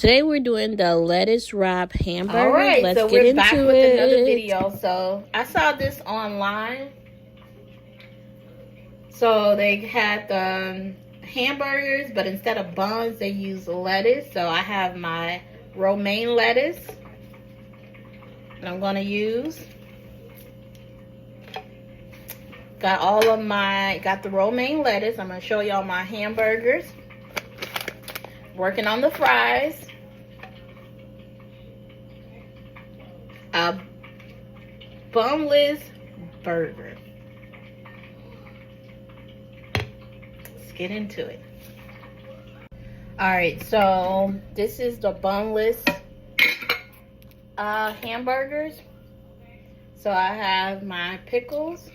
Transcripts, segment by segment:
Today we're doing the lettuce wrap hamburger. All right, Let's so get we're into back it. with another video. So I saw this online. So they had the hamburgers, but instead of buns, they use lettuce. So I have my romaine lettuce and I'm gonna use. Got the romaine lettuce. I'm gonna show y'all my hamburgers. Working on the fries. A bunless burger. Let's get into it. Alright, so this is the bunless hamburgers. So I have my pickles.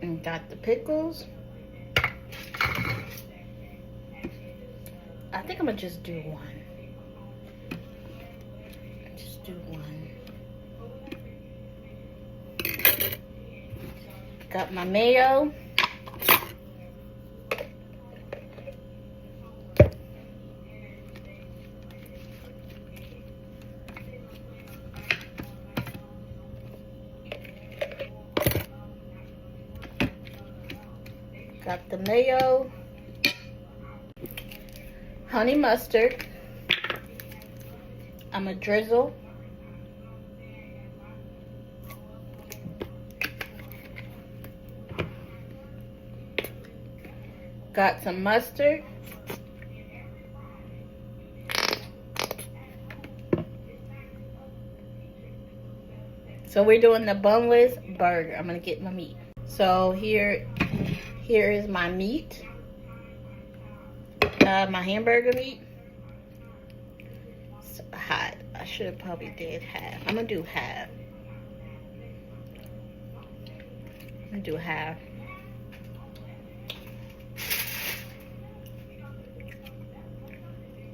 And got the pickles. I think I'm gonna just do one. Just do one. Got my mayo. Got the mayo. Honey mustard. I'm gonna drizzle. Got some mustard. So we're doing the bunless burger. I'm gonna get my meat. So here is my meat. My hamburger meat. It's hot. I should have probably did half. I'm gonna do half. I'm gonna do half.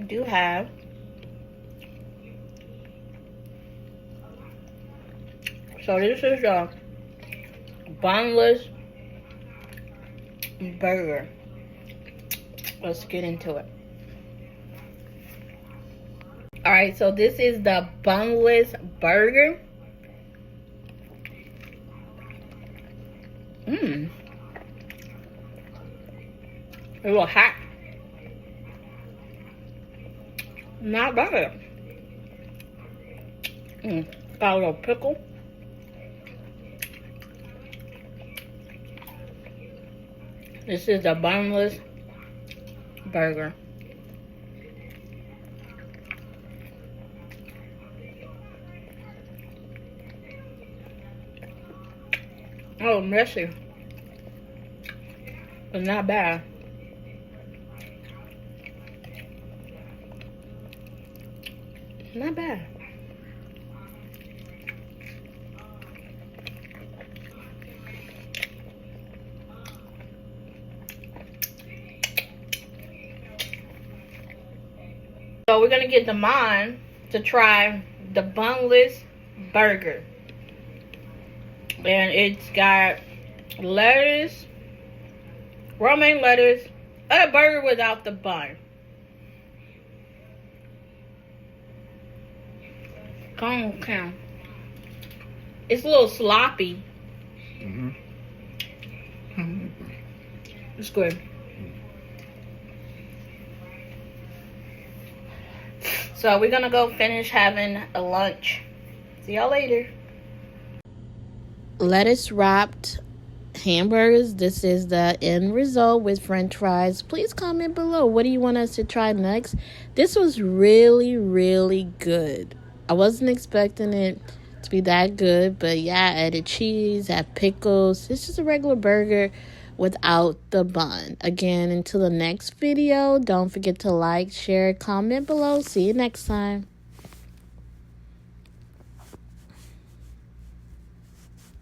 Do half. So this is a bunless burger. Let's get into it. Alright, so this is the bunless burger. A little hot. Not bad. Got a little pickle. This is the bunless burger. Oh, messy. But not bad. Not bad. So we're gonna get the mom to try the bunless burger. And it's got lettuce, romaine lettuce, a burger without the bun. Okay. It's a little sloppy. It's good. So we're gonna go finish having a lunch. See y'all later. Lettuce wrapped hamburgers. This is the end result with french fries. Please comment below. What do you want us to try next? This was really, really good. I wasn't expecting it to be that good, but yeah, I added cheese, add pickles. It's just a regular burger without the bun. Again, until the next video, don't forget to like, share, comment below. See you next time.